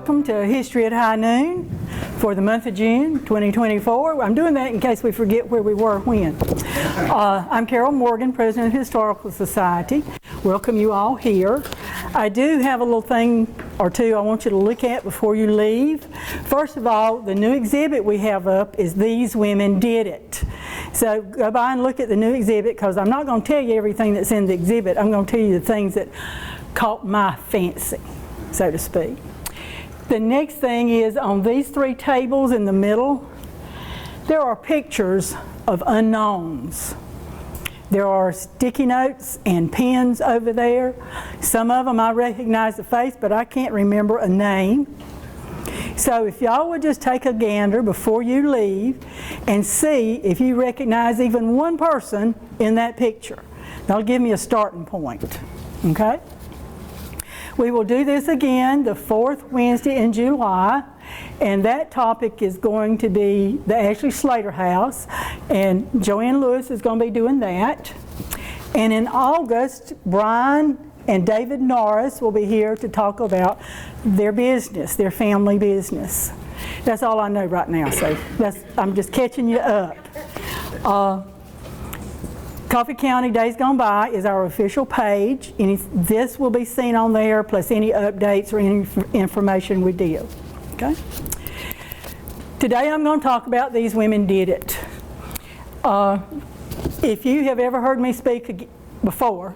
Welcome to History at High Noon for the month of June 2024. I'm doing that in case we forget where we were when. I'm Carol Morgan, President of the Historical Society. Welcome you all here. I do have a little thing or two I want you to look at before you leave. First of all, the new exhibit we have up is These Women Did It. So go by and look at the new exhibit, because I'm not going to tell you everything that's in the exhibit. I'm going to tell you the things that caught my fancy, so to speak. The next thing is, on these three tables in the middle, there are pictures of unknowns. There are sticky notes and pens over there. Some of them I recognize the face, but I can't remember a name. So if y'all would just take a gander before you leave and see if you recognize even one person in that picture. That'll give me a starting point, okay? We will do this again the fourth Wednesday in July, and that topic is going to be the Ashley Slater House, and Joanne Lewis is going to be doing that. And in August, Brian and David Norris will be here to talk about their business, their family business. That's all I know right now, so I'm just catching you up. Coffee County Days Gone By is our official page. This will be seen on there, plus any updates or any information we deal. Okay? Today I'm going to talk about These Women Did It. If you have ever heard me speak before,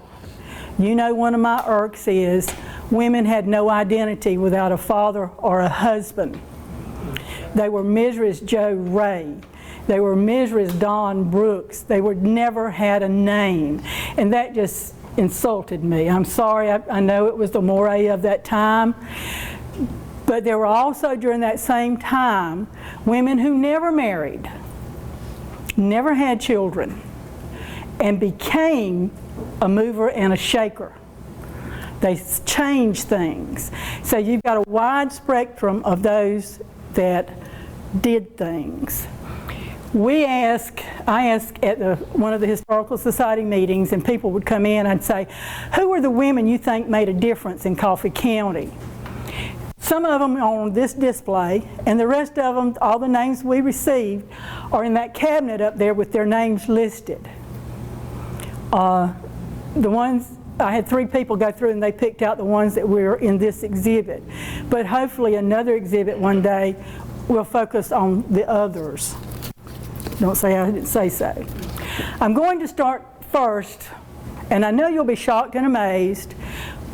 you know one of my irks is women had no identity without a father or a husband. They were misery as Joe Ray. They were misery as Don Brooks. They never had a name. And that just insulted me. I'm sorry, I know it was the moray of that time. But there were also, during that same time, women who never married, never had children, and became a mover and a shaker. They changed things. So you've got a wide spectrum of those that did things. I asked at one of the Historical Society meetings, and people would come in, I'd say, who are the women you think made a difference in Coffee County? Some of them are on this display, and the rest of them, all the names we received, are in that cabinet up there with their names listed. The ones, I had 3 people go through and they picked out the ones that were in this exhibit. But hopefully another exhibit one day will focus on the others. Don't say I didn't say so. I'm going to start first, and I know you'll be shocked and amazed,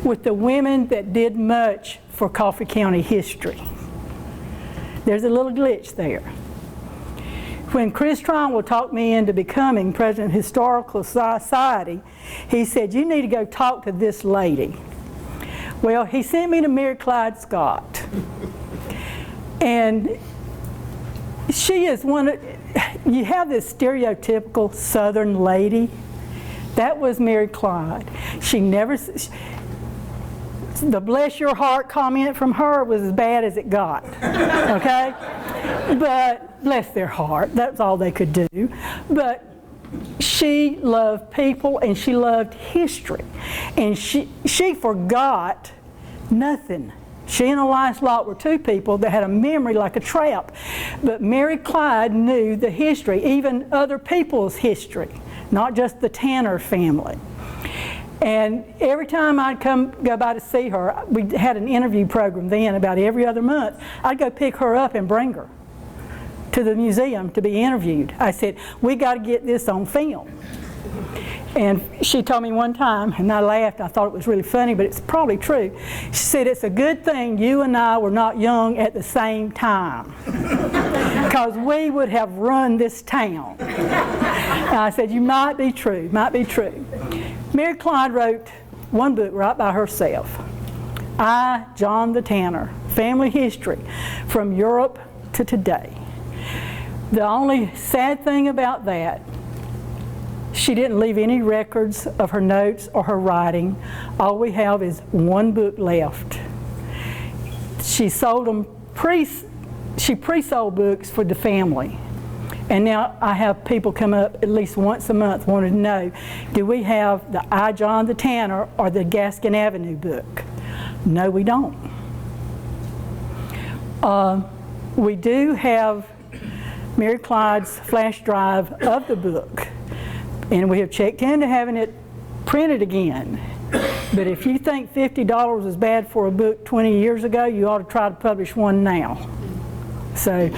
with the women that did much for Coffee County history. There's a little glitch there. When Chris Tryon talked me into becoming President of the Historical Society, he said, you need to go talk to this lady. Well, he sent me to Mary Clyde Scott. And she is you have this stereotypical Southern lady. That was Mary Clyde. The bless your heart comment from her was as bad as it got, okay? But bless their heart, that's all they could do. But she loved people and she loved history. And she forgot nothing. She and Elias Lott were 2 people that had a memory like a trap. But Mary Clyde knew the history, even other people's history, not just the Tanner family. And every time I'd go by to see her, we had an interview program then about every other month. I'd go pick her up and bring her to the museum to be interviewed. I said, we got to get this on film. And she told me one time, and I laughed, I thought it was really funny, but it's probably true. She said, it's a good thing you and I were not young at the same time, because we would have run this town. And I said, you might be true, might be true. Mary Clyde wrote one book right by herself, I, John the Tanner, Family History from Europe to Today. The only sad thing about that, she didn't leave any records of her notes or her writing. All we have is one book left. She sold them she pre-sold books for the family. And now I have people come up at least once a month wanting to know, do we have the I, John the Tanner or the Gaskin Avenue book? No, we don't. We do have Mary Clyde's flash drive of the book, and we have checked into having it printed again. But if you think $50 was bad for a book 20 years ago, you ought to try to publish one now. So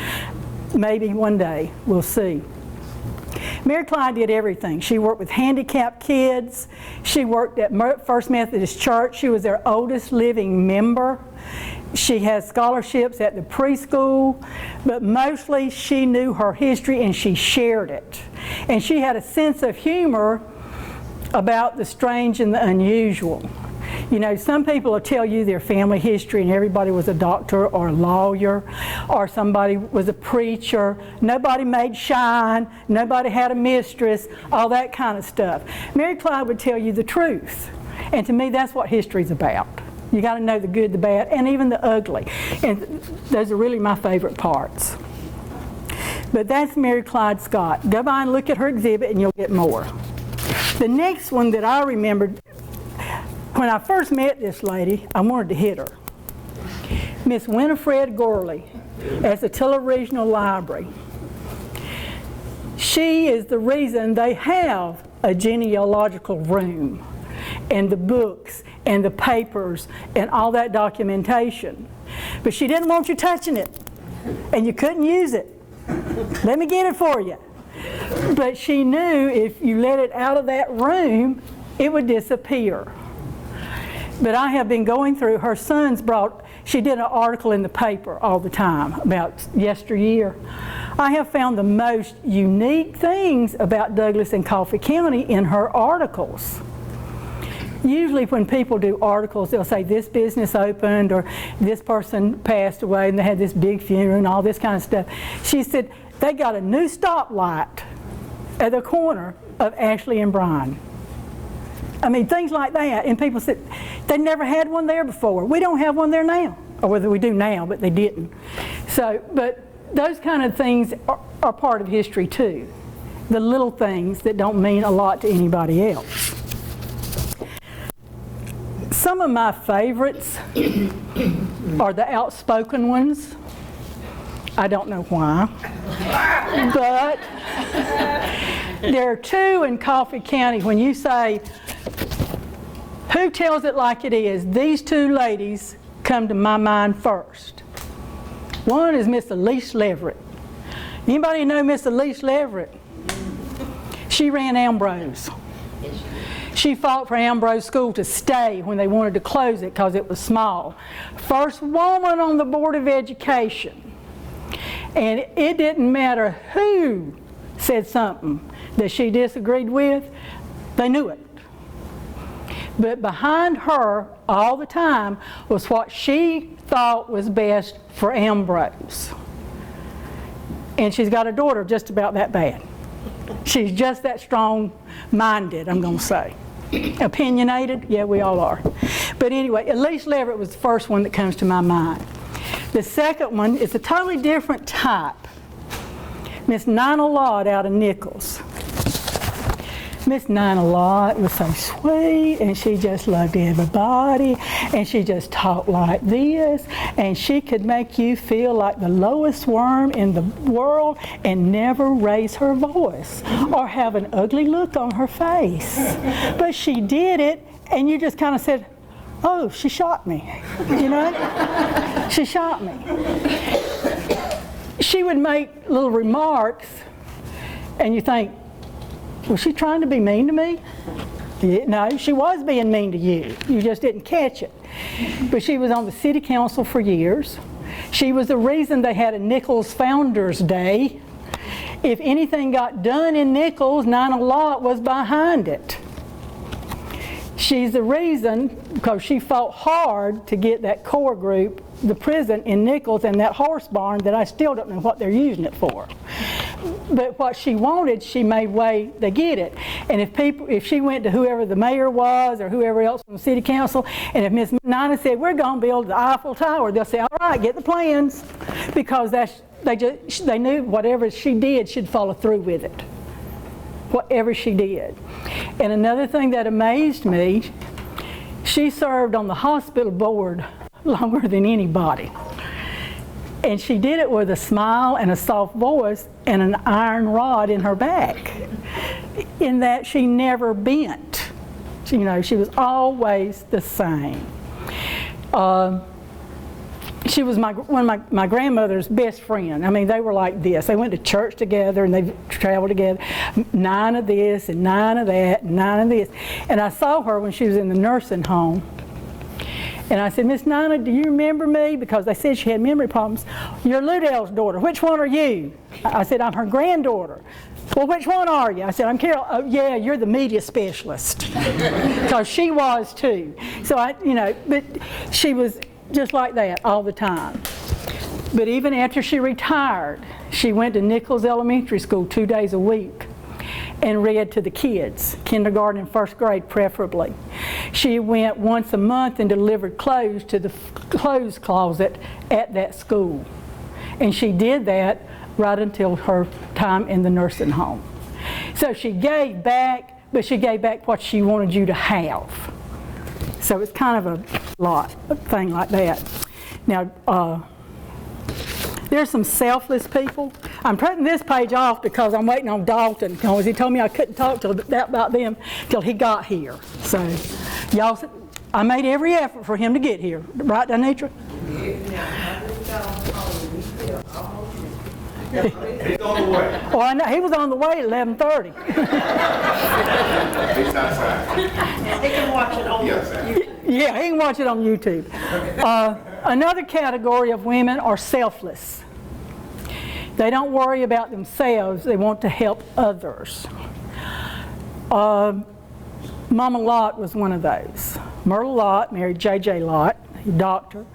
maybe one day, we'll see. Mary Clyde did everything. She worked with handicapped kids. She worked at First Methodist Church. She was their oldest living member. She has scholarships at the preschool, but mostly she knew her history and she shared it. And she had a sense of humor about the strange and the unusual. You know, some people will tell you their family history and everybody was a doctor or a lawyer or somebody was a preacher. Nobody made shine. Nobody had a mistress, all that kind of stuff. Mary Clyde would tell you the truth. And to me, that's what history's about. You got to know the good, the bad, and even the ugly. And those are really my favorite parts. But that's Mary Clyde Scott. Go by and look at her exhibit and you'll get more. The next one that I remembered, when I first met this lady, I wanted to hit her. Miss Winifred Gorley at the Tiller Regional Library. She is the reason they have a genealogical room and the books and the papers and all that documentation. But she didn't want you touching it, and you couldn't use it. Let me get it for you. But she knew if you let it out of that room, it would disappear. But I have been going through, her sons she did an article in the paper all the time about yesteryear. I have found the most unique things about Douglas and Coffee County in her articles. Usually when people do articles, they'll say this business opened or this person passed away and they had this big funeral and all this kind of stuff. She said they got a new stoplight at the corner of Ashley and Bryan. I mean, things like that. And people said they never had one there before. We don't have one there now. Or whether we do now, but they didn't. So, but those kind of things are part of history too. The little things that don't mean a lot to anybody else. Some of my favorites are the outspoken ones. I don't know why. But there are two in Coffee County. When you say, who tells it like it is, these two ladies come to my mind first. One is Miss Elise Leverett. Anybody know Miss Elise Leverett? She ran Ambrose. She fought for Ambrose School to stay when they wanted to close it because it was small. First woman on the Board of Education. And it didn't matter who said something that she disagreed with, they knew it. But behind her all the time was what she thought was best for Ambrose. And she's got a daughter just about that bad. She's just that strong-minded, I'm going to say. Opinionated? Yeah, we all are. But anyway, Elise Leverett was the first one that comes to my mind. The second one is a totally different type. Miss Nina Lott out of Nichols. Miss Nina Lott was so sweet, and she just loved everybody, and she just talked like this, and she could make you feel like the lowest worm in the world and never raise her voice or have an ugly look on her face. But she did it, and you just kind of said, oh, she shot me, you know? She shot me. She would make little remarks, and you think, was she trying to be mean to me? No, she was being mean to you. You just didn't catch it. But she was on the city council for years. She was the reason they had a Nichols Founders Day. If anything got done in Nichols, Nina Lott was behind it. She's the reason, because she fought hard to get that core group, the prison in Nichols, and that horse barn that I still don't know what they're using it for. But what she wanted, she made way to get it. And if she went to whoever the mayor was or whoever else from the city council, and if Miss Nina said, we're going to build the Eiffel Tower, they'll say, all right, get the plans. Because they knew whatever she did, she'd follow through with it. Whatever she did. And another thing that amazed me, she served on the hospital board longer than anybody. And she did it with a smile and a soft voice and an iron rod in her back, in that she never bent. You know, she was always the same. She was one of my grandmother's best friend. I mean, they were like this. They went to church together and they traveled together. 9 of this and 9 of that and 9 of this. And I saw her when she was in the nursing home. And I said, Miss Nina, do you remember me? Because they said she had memory problems. You're Ludell's daughter. Which one are you? I said, I'm her granddaughter. Well, which one are you? I said, I'm Carol. Oh, yeah, you're the media specialist. Because she was too. So but she was just like that all the time. But even after she retired, she went to Nichols Elementary School 2 days a week and read to the kids, kindergarten and first grade preferably. She went once a month and delivered clothes to the clothes closet at that school. And she did that right until her time in the nursing home. So she gave back, but she gave back what she wanted you to have. So it's kind of a thing like that. Now, there's some selfless people. I'm putting this page off because I'm waiting on Dalton, because he told me I couldn't talk about them till he got here. So, y'all, I made every effort for him to get here. Right, Danitra? He's on the way. Oh, I know. He was on the way at 11:30. He's outside. They can watch it on YouTube. Yeah, he can watch it on YouTube. Another category of women are selfless. They don't worry about themselves. They want to help others. Mama Lott was one of those. Myrtle Lott married J.J. Lott, a doctor.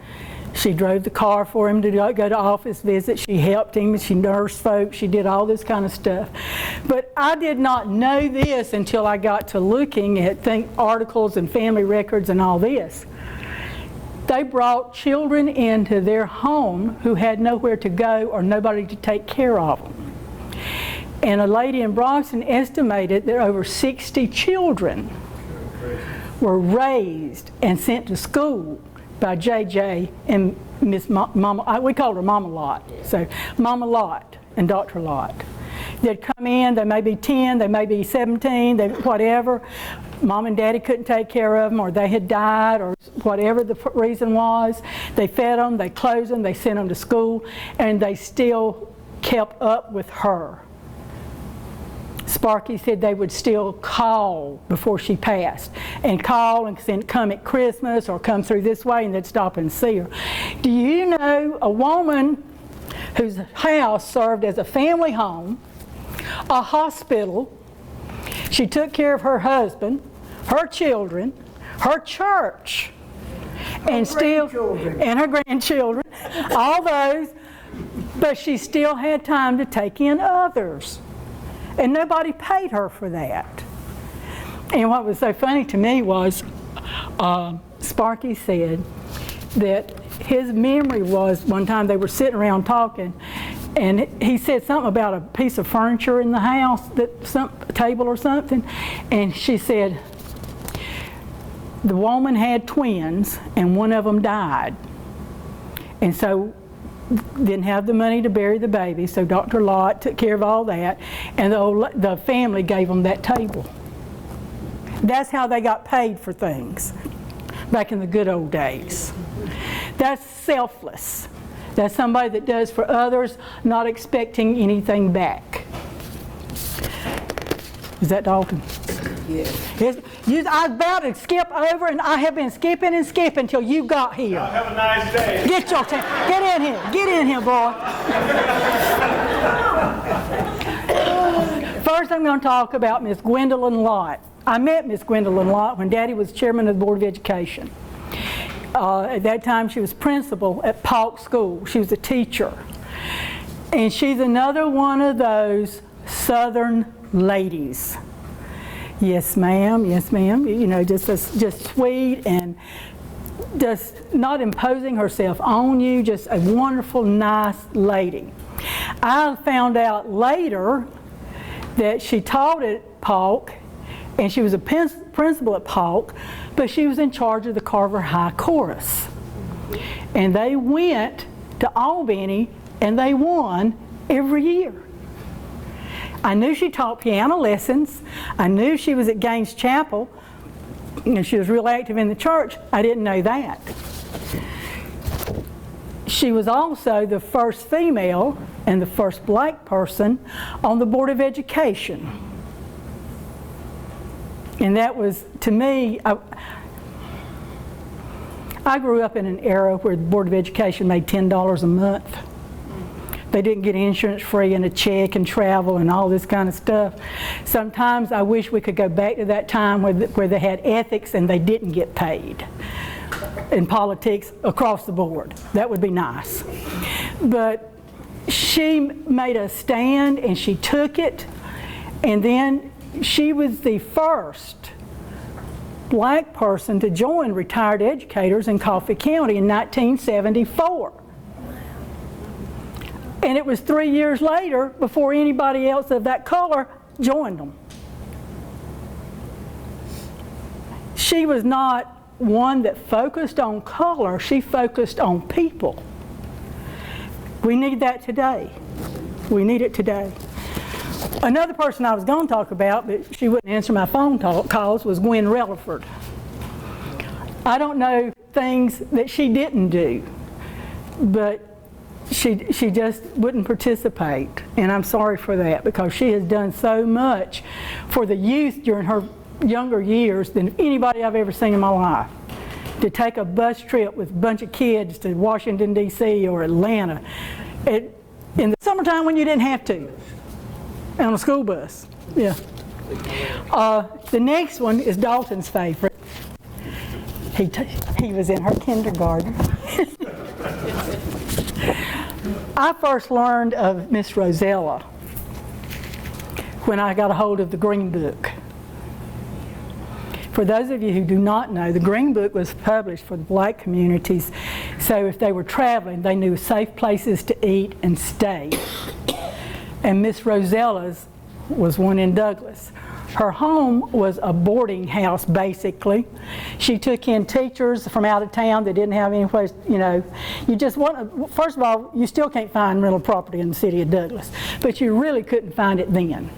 She drove the car for him to go to office visits. She helped him. She nursed folks. She did all this kind of stuff. But I did not know this until I got to looking at articles and family records and all this. They brought children into their home who had nowhere to go or nobody to take care of them. And a lady in Bronxton estimated that over 60 children were raised and sent to school by J.J. and Miss Mama, we called her Mama Lott. So Mama Lott and Dr. Lott. They'd come in, they may be 10, they may be 17, whatever. Mom and Daddy couldn't take care of them, or they had died, or whatever the reason was. They fed them, they clothed them, they sent them to school, and they still kept up with her. Sparky said they would still call before she passed, and call and send, come at Christmas or come through this way, and they'd stop and see her. Do you know a woman whose house served as a family home, a hospital? She took care of her husband, her children, her church, and her grandchildren, all those, but she still had time to take in others. And nobody paid her for that. And what was so funny to me was Sparky said that his memory was one time they were sitting around talking, and he said something about a piece of furniture in the house, a table or something, and she said the woman had twins and one of them died. And so didn't have the money to bury the baby, so Dr. Lott took care of all that, and the family gave them that table. That's how they got paid for things back in the good old days. That's selfless. That's somebody that does for others, not expecting anything back. Is that Dalton? Yes. I was about to skip over, and I have been skipping and skipping until you got here. Y'all have a nice day. Get in here. Get in here, boy. First, I'm going to talk about Miss Gwendolyn Lott. I met Miss Gwendolyn Lott when Daddy was chairman of the Board of Education. At that time, she was principal at Polk School. She was a teacher. And she's another one of those Southern ladies. Yes, ma'am. Yes, ma'am. You know, just sweet and just not imposing herself on you. Just a wonderful, nice lady. I found out later that she taught at Polk, and she was a principal at Polk, but she was in charge of the Carver High Chorus. And they went to Albany, and they won every year. I knew she taught piano lessons. I knew she was at Gaines Chapel. She was real active in the church. I didn't know that. She was also the first female and the first black person on the Board of Education. And that was, to me, I grew up in an era where the Board of Education made $10 a month. They didn't get insurance free and a check and travel and all this kind of stuff. Sometimes I wish we could go back to that time where they had ethics and they didn't get paid in politics across the board. That would be nice. But she made a stand and she took it, and then she was the first black person to join retired educators in Coffee County in 1974. And it was 3 years later before anybody else of that color joined them. She was not one that focused on color, she focused on people. We need that today. We need it today. Another person I was going to talk about, but she wouldn't answer my phone calls, was Gwen Relaford. I don't know things that she didn't do, but she just wouldn't participate, and I'm sorry for that, because she has done so much for the youth during her younger years than anybody I've ever seen in my life. To take a bus trip with a bunch of kids to Washington, D.C. or Atlanta in the summertime when you didn't have to, on a school bus. Yeah. The next one is Dalton's favorite. He was in her kindergarten. I first learned of Miss Rosella when I got a hold of the Green Book. For those of you who do not know, the Green Book was published for the black communities, so if they were traveling, they knew safe places to eat and stay. And Miss Rosella's was one in Douglas. Her home was a boarding house, basically. She took in teachers from out of town that didn't have any place, you know. You just want, first of all, you still can't find rental property in the city of Douglas, but you really couldn't find it then.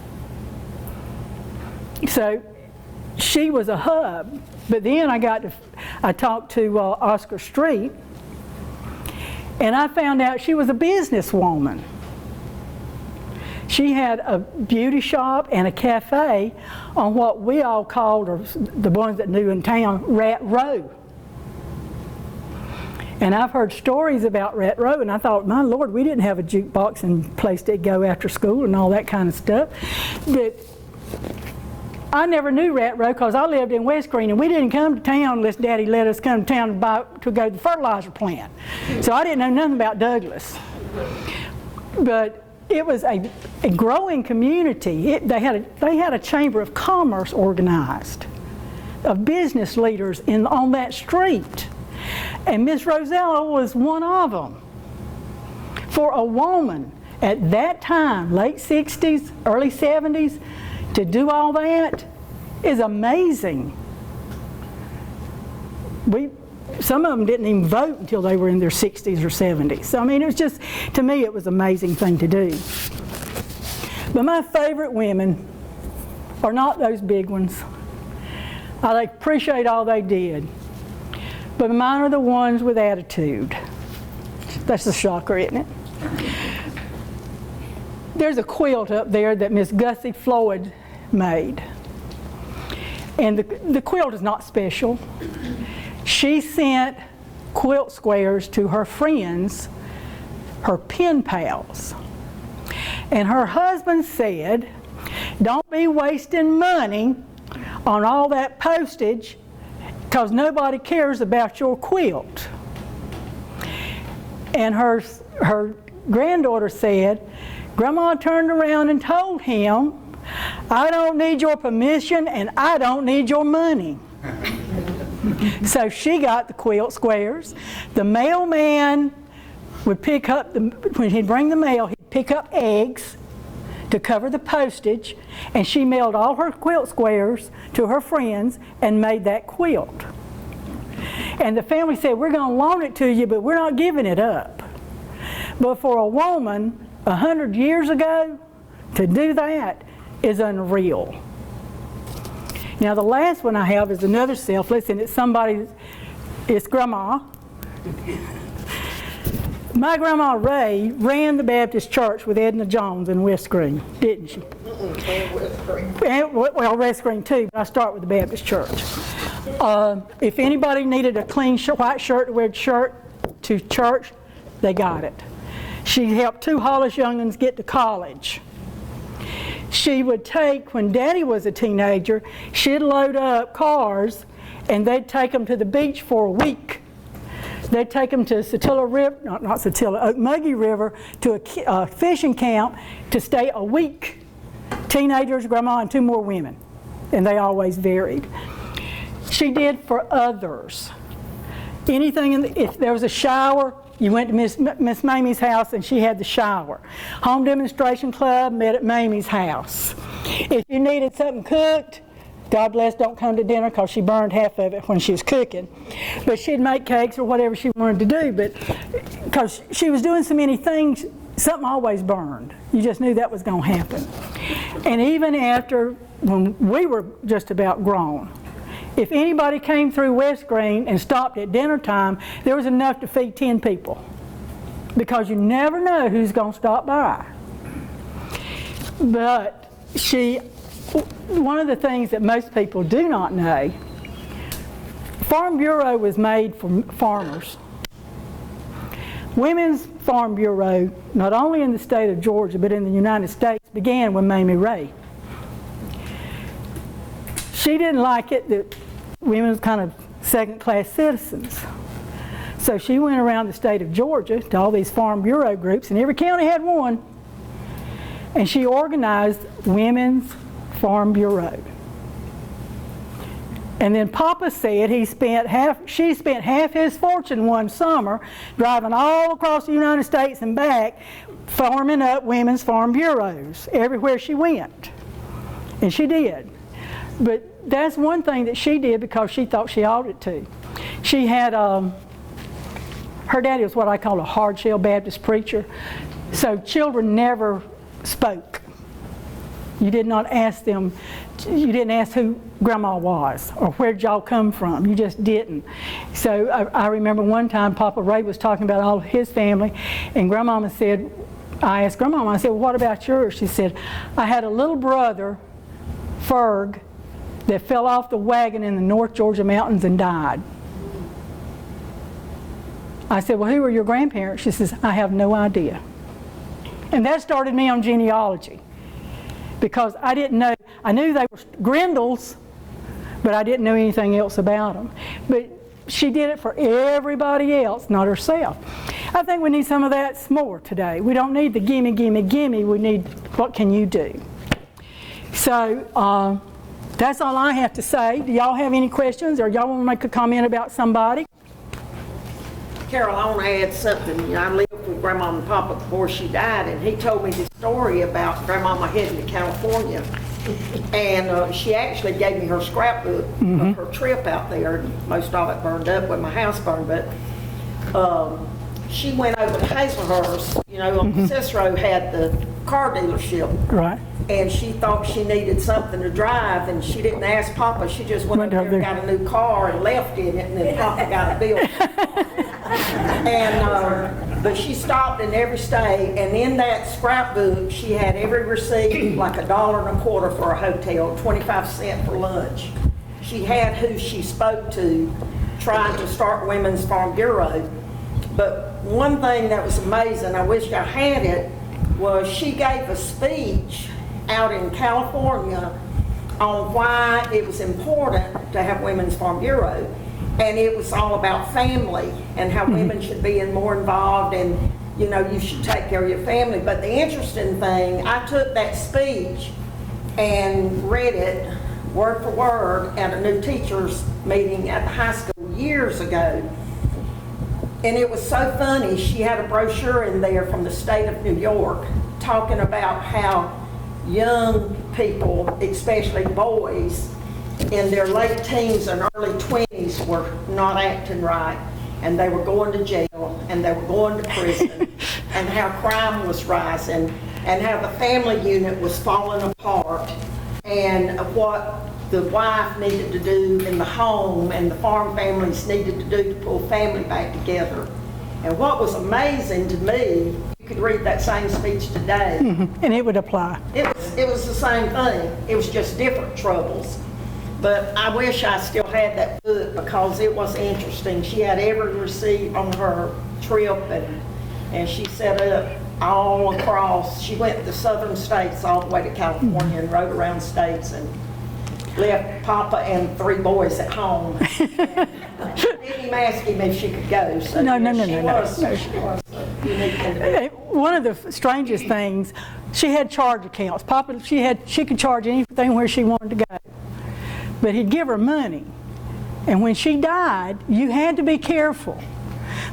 So she was a hub, but then I talked to Oscar Street, and I found out she was a businesswoman. She had a beauty shop and a cafe on what we all called, or the ones that knew in town, Rat Row. And I've heard stories about Rat Row, and I thought, my Lord, we didn't have a jukebox and place to go after school and all that kind of stuff. But I never knew Rat Row because I lived in West Green, and we didn't come to town unless Daddy let us come to town to go to the fertilizer plant. So I didn't know nothing about Douglas. But it was a growing community. They had a chamber of commerce organized of business leaders on that street. And Miss Rosella was one of them. For a woman at that time, late 60s, early 70s, to do all that is amazing. Some of them didn't even vote until they were in their 60s or 70s. So, I mean, it was just, to me, it was an amazing thing to do. But my favorite women are not those big ones. I appreciate all they did. But mine are the ones with attitude. That's a shocker, isn't it? There's a quilt up there that Miss Gussie Floyd made. And the quilt is not special. She sent quilt squares to her friends, her pen pals. And her husband said, don't be wasting money on all that postage because nobody cares about your quilt. And her granddaughter said, Grandma turned around and told him, I don't need your permission and I don't need your money. So she got the quilt squares. The mailman would pick up, when he'd bring the mail, he'd pick up eggs to cover the postage, and she mailed all her quilt squares to her friends and made that quilt. And the family said, we're going to loan it to you, but we're not giving it up. But for a woman 100 years ago to do that is unreal. Now the last one I have is another selfless, and it's Grandma. My Grandma Ray ran the Baptist church with Edna Jones in West Green, didn't she? Well, West Green too, but I start with the Baptist church. If anybody needed a clean white shirt to wear to church, they got it. She helped 2 Hollis young'uns get to college. She would take, when Daddy was a teenager, she'd load up cars and they'd take them to the beach for a week. They'd take them to Satilla River, not Satilla, Okmulgee River, to a fishing camp to stay a week. Teenagers, Grandma, and 2 more women. And they always varied. She did for others. Anything, if there was a shower, you went to Miss Mamie's house and she had the shower. Home Demonstration Club met at Mamie's house. If you needed something cooked, God bless, don't come to dinner because she burned half of it when she was cooking. But she'd make cakes or whatever she wanted to do. But because she was doing so many things, something always burned. You just knew that was going to happen. And even after, when we were just about grown, if anybody came through West Green and stopped at dinner time, there was enough to feed 10 people. Because you never know who's going to stop by. But one of the things that most people do not know, Farm Bureau was made for farmers. Women's Farm Bureau, not only in the state of Georgia, but in the United States, began with Mamie Ray. She didn't like it that women were kind of second-class citizens. So she went around the state of Georgia to all these Farm Bureau groups, and every county had one. And she organized Women's Farm Bureau. And then Papa said she spent half his fortune one summer driving all across the United States and back, farming up women's farm bureaus everywhere she went. And she did. But that's one thing that she did because she thought she ought it to. She had, her daddy was what I call a hard-shell Baptist preacher. So children never spoke. You did not ask them, you didn't ask who Grandma was or where'd y'all come from. You just didn't. So I remember one time Papa Ray was talking about all of his family, and Grandmama said, I asked Grandmama, I said, well, what about yours? She said, I had a little brother, Ferg, that fell off the wagon in the North Georgia mountains and died. I said, well, who are your grandparents? She says, I have no idea. And that started me on genealogy. Because I didn't know, I knew they were Grindles, but I didn't know anything else about them. But she did it for everybody else, not herself. I think we need some of that more today. We don't need the gimme, gimme, gimme. We need what can you do. So that's all I have to say. Do y'all have any questions, or y'all want to make a comment about somebody? Carol, I want to add something. You know, I lived with Grandma and Papa before she died, and he told me this story about Grandmama heading to California. And she actually gave me her scrapbook of her trip out there. Most of it burned up when my house burned, but she went over to Hazelhurst. You know, Cicero had the car dealership. Right. And she thought she needed something to drive, and she didn't ask Papa. She just went over there and got a new car and left in it, and then Papa got a bill. And but she stopped in every state, and in that scrapbook she had every receipt, like $1.25 for a hotel, 25 cents for lunch. She had who she spoke to trying to start Women's Farm Bureau. But one thing that was amazing, I wish I had it, was she gave a speech out in California on why it was important to have Women's Farm Bureau. And it was all about family and how women should be more involved, and you know, you should take care of your family. But the interesting thing, I took that speech and read it word for word at a new teachers meeting at the high school years ago. And it was so funny. She had a brochure in there from the state of New York talking about how young people, especially boys, in their late teens and early 20s were not acting right, and they were going to jail, and they were going to prison, and how crime was rising, and how the family unit was falling apart, and what the wife needed to do in the home and the farm families needed to do to pull family back together. And what was amazing to me, you could read that same speech today. And it would apply. It was the same thing. It was just different troubles. But I wish I still had that book because it was interesting. She had every receipt on her trip, and she set up all across. She went to the southern states all the way to California and rode around states and left Papa and 3 boys at home. She didn't even ask him if she could go. So No. She was a unique individual. One of the strangest things, she had charge accounts. Papa, she could charge anything where she wanted to go. But he'd give her money. And when she died, you had to be careful.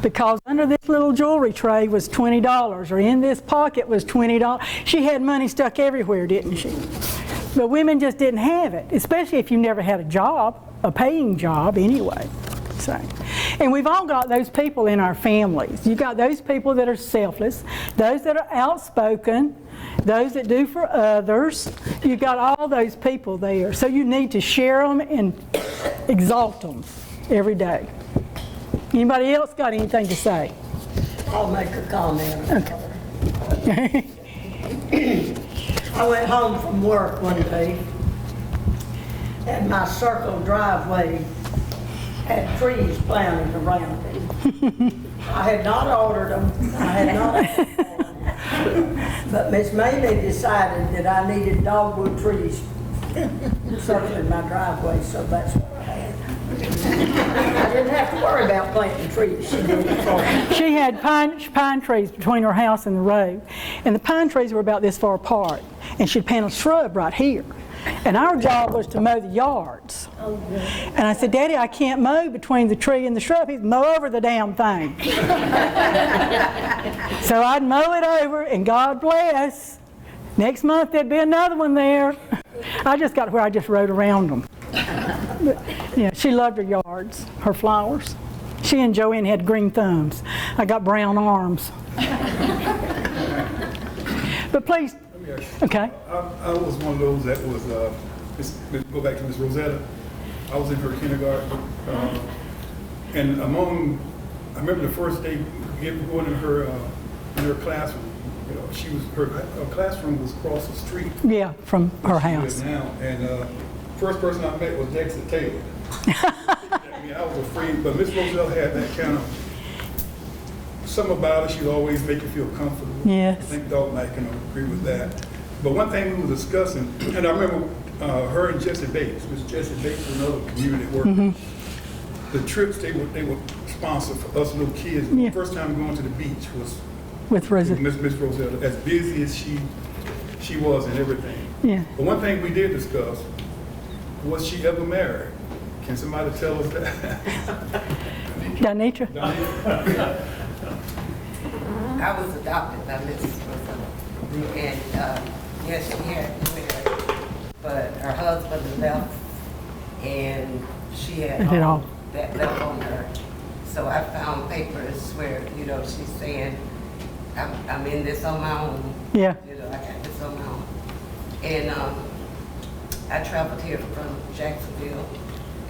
Because under this little jewelry tray was $20, or in this pocket was $20. She had money stuck everywhere, didn't she? But women just didn't have it, especially if you never had a job, a paying job anyway. So, and we've all got those people in our families. You've got those people that are selfless, those that are outspoken, those that do for others. You've got all those people there. So you need to share them and exalt them every day. Anybody else got anything to say? I'll make a comment. Okay. I went home from work one day, and my circle driveway had trees planted around it. I had not ordered them. I had not asked for them. But Miss Mamie decided that I needed dogwood trees circling my driveway, so that's what I had. I didn't have to worry about planting trees. She did it for me. She had pine trees between her house and the road. And the pine trees were about this far apart. And she'd plant a shrub right here. And our job was to mow the yards. And I said, Daddy, I can't mow between the tree and the shrub. He'd mow over the damn thing. So I'd mow it over, and God bless. Next month there'd be another one there. I just got to where I just rode around them. But, yeah, she loved her yards, her flowers. She and Joanne had green thumbs. I got brown arms. But please, okay. I was one of those that was, go back to Miss Rosetta. I was in her kindergarten. And I remember the first day going in her classroom. You know, her classroom was across the street. Yeah, from her She house. lives now. And first person I met was Dexter Taylor. I mean, I was afraid, but Miss Roselle had that kind of, something about her, she'd always make you feel comfortable. Yes. I think Dalton and I can agree with that. But one thing we were discussing, and I remember her and Jesse Bates, Miss Jesse Bates was another community worker. The trips they would sponsor for us little kids. Yeah. The first time going to the beach was With Rosa. Miss Roselle, as busy as she was and everything. Yeah. But one thing we did discuss, was she ever married? Can somebody tell us that? Danitra? I was adopted by Mrs. Rosella. And yes, she had married, but her husband left, and she had Is it all? that left on her. So I found papers where, you know, she's saying, I'm in this on my own. Yeah. You know, I got this on my own. And I traveled here from Jacksonville,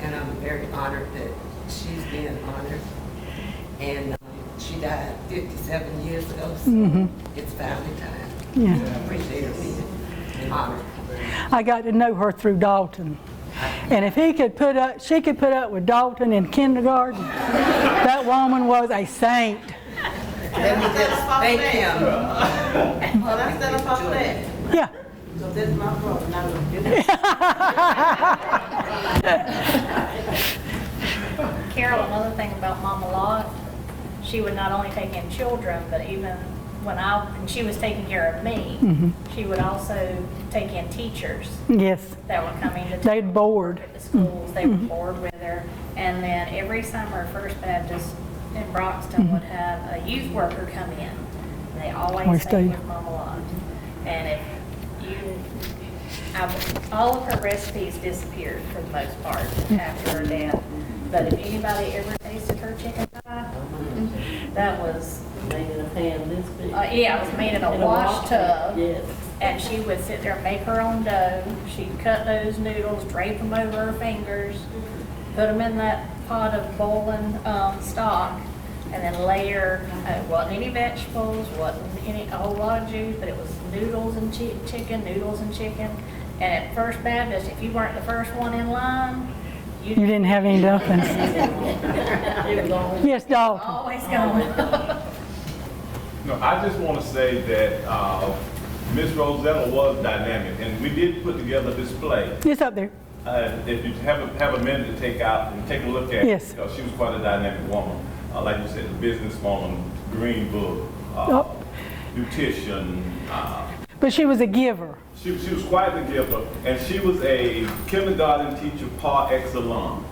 and I'm very honored that she's being honored. And she died 57 years ago, so it's family time. Yeah. I appreciate her being honored. I got to know her through Dalton. And if she could put up with Dalton in kindergarten, that woman was a saint. Let me just thank him. Well, that's that up on that. Yeah. So this is my brother, now look, Carol, another thing about Mama Lot, she would not only take in children, but even when she was taking care of me, she would also take in teachers Yes. that were coming to They'd board. at the schools. They would board with her. And then every summer, First Baptist in Broxton would have a youth worker come in. They Always always stayed stayed. with Mama Lot. And if all of her recipes disappeared for the most part after her death. But if anybody ever tasted her chicken pie, that was, Made in a pan this big. yeah, it was made in a wash tub. Yes. And she would sit there and make her own dough. She'd cut those noodles, drape them over her fingers, put them in that pot of boiling stock, and then layer, wasn't any vegetables, wasn't any, a whole lot of juice, but it was noodles and chicken, noodles and chicken. And at First Baptist, if you weren't the first one in line, You didn't have any dumplings? It was always Yes, Dalton. always going. No, I just want to say that Miss Rosella was dynamic, and we did put together a display. It's up there. If you have a minute to take out and take a look at Yes. it, because she was quite a dynamic woman. Like you said, the businesswoman, green book, Oh. nutrition. But she was a giver. She was quite the giver, and she was a kindergarten teacher par excellence.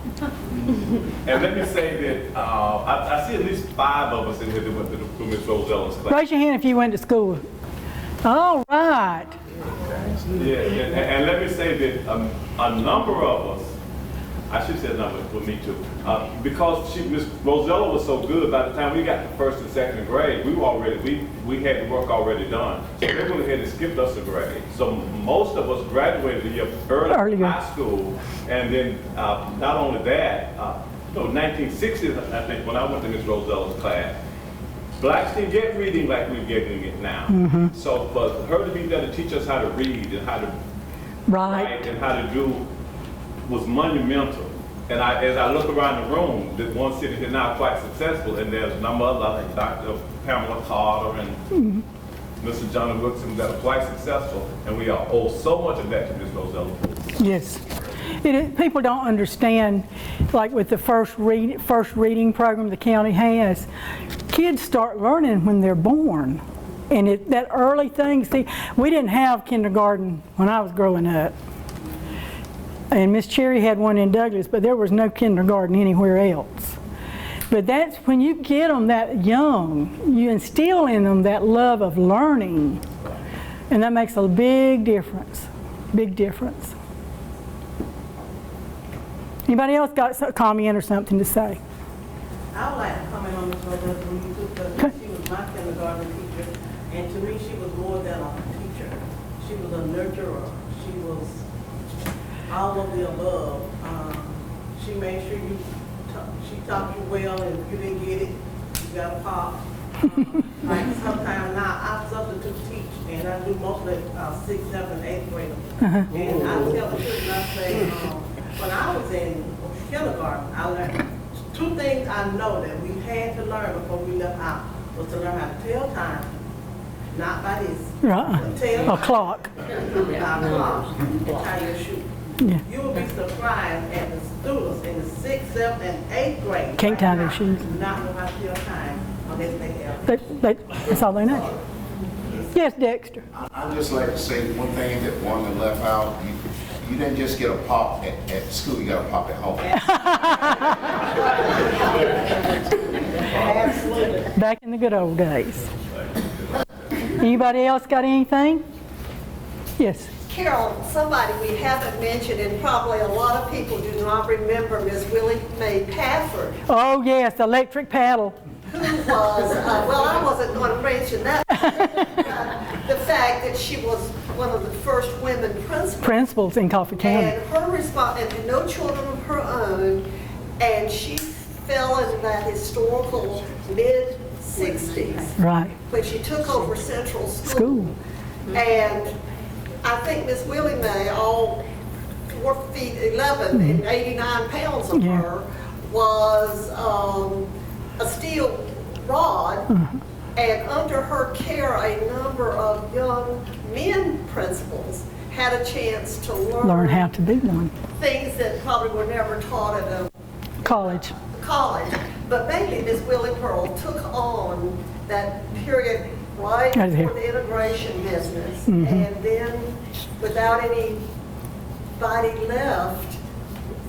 And let me say that I see at least 5 of us in here that went to Miss Rosella's class. Raise your hand if you went to school. All right. Yeah, and let me say that a number of us, I should say a number for me too, because Miss Rosella was so good. By the time we got to 1st and 2nd grade, we had the work already done. So they went ahead and skipped us a grade. So most of us graduated a year early Earlier. high school, and then not only that, 1960s, I think, when I went to Miss Rosella's class, blacks didn't get reading like we're getting it now. So for her to be there to teach us how to read and how to Right. write and how to do was monumental. And as I look around the room, the one sitting here now quite successful, and there's a number of others, like Dr. Pamela Carter and Mr. John Wilson, that are quite successful, and we owe so much of that to Ms. Rosella. Yes. People don't understand, like with the first reading program the county has, kids start learning when they're born. And that early thing, see, we didn't have kindergarten when I was growing up. And Miss Cherry had one in Douglas, but there was no kindergarten anywhere else. But that's when you get them that young, you instill in them that love of learning. And that makes a big difference, big difference. Anybody else got a comment or something to say? I would like to comment on Ms. Rosella when you took the, she was my kindergarten teacher, and to me, she was more than a teacher. She was a nurturer. She was all of the above. She made sure she taught you well, and if you didn't get it, you got a pop. Like sometimes now, I substitute teach, and I do mostly 6th, 7th, 8th graders. And I tell the children, I say, when I was in kindergarten, I learned 2 things I know that we had to learn before we left out, was to learn how to tell time, not by this. Right. But tell A time clock. by a clock and tie your shoe. Yeah. You will be surprised at the students in the 6th, 7th, and 8th grade. Can't tie their right now shoes. Do not know how to tell time unless they have. That's all they know. Yes, Dexter. I'd just like to say one thing that Wanda left out. You didn't just get a pop at school, you got a pop at home. Absolutely. Back in the good old days. Anybody else got anything? Yes. Carol, somebody we haven't mentioned, and probably a lot of people do not remember, Ms. Willie Mae Pafford, Oh, yes, electric paddle. who was, well, I wasn't going to mention that, the fact that she was one of the first women principals. Principals in Coffee County. And her response, and had no children of her own, and she fell into that historical mid-60s Right. when she took over Central School. And I think Miss Willie Mae, all 4 feet 11 and 89 pounds of Yeah. her, was a steel rod. And under her care, a number of young men principals had a chance to Learn how to be one. things that probably were never taught at a College. college. But mainly Miss Willie Pearl took on that period right Right here. for the integration business. And then without anybody left,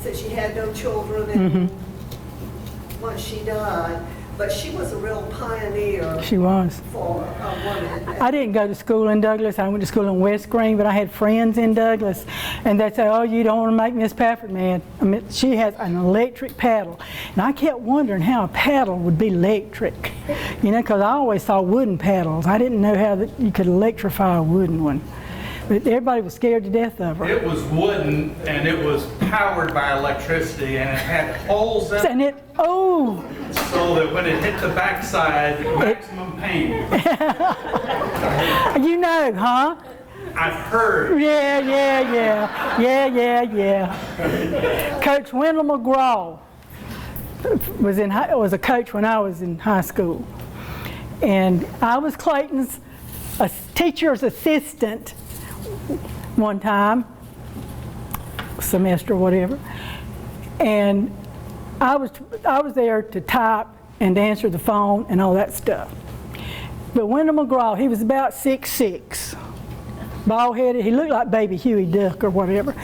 since she had no children and once she died. but she was a real pioneer She was. for a woman. I didn't go to school in Douglas. I went to school in West Green, but I had friends in Douglas, and they'd say, "Oh, you don't want to make Miss Pafford mad." I mean, she has an electric paddle, and I kept wondering how a paddle would be electric, you know, because I always saw wooden paddles. I didn't know how that you could electrify a wooden one, but everybody was scared to death of her. It was wooden and it was powered by electricity and it had holes in it And it, oh, so that when it hit the backside, maximum pain. you know, huh? I've heard. Yeah. Coach Wendell McGraw was a coach when I was in high school, and I was Clayton's teacher's assistant one time, semester, whatever, and I was there to type and to answer the phone and all that stuff. But Wendell McGraw, he was about 6'6", bald-headed. He looked like Baby Huey Duck or whatever.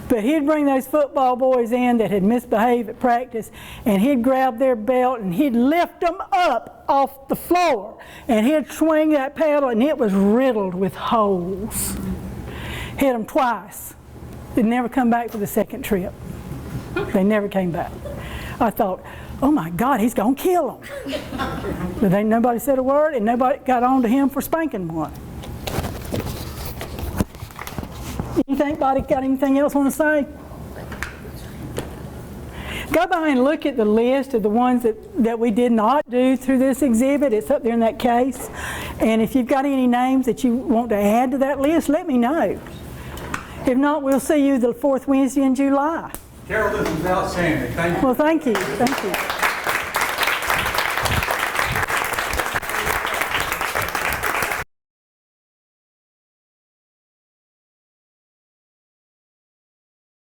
But he'd bring those football boys in that had misbehaved at practice, and he'd grab their belt and he'd lift them up off the floor, and he'd swing that paddle, and it was riddled with holes. Hit them twice. They'd never come back for the second trip. They never came back. I thought, oh my God, he's gonna kill them. But ain't nobody said a word, and nobody got on to him for spanking one. Anybody got anything else want to say? Go by and look at the list of the ones that we did not do through this exhibit. It's up there in that case. And if you've got any names that you want to add to that list, let me know. If not, we'll see you the 4th Wednesday in July. Carol, this is outstanding. Thank you. Well, thank you. Thank you.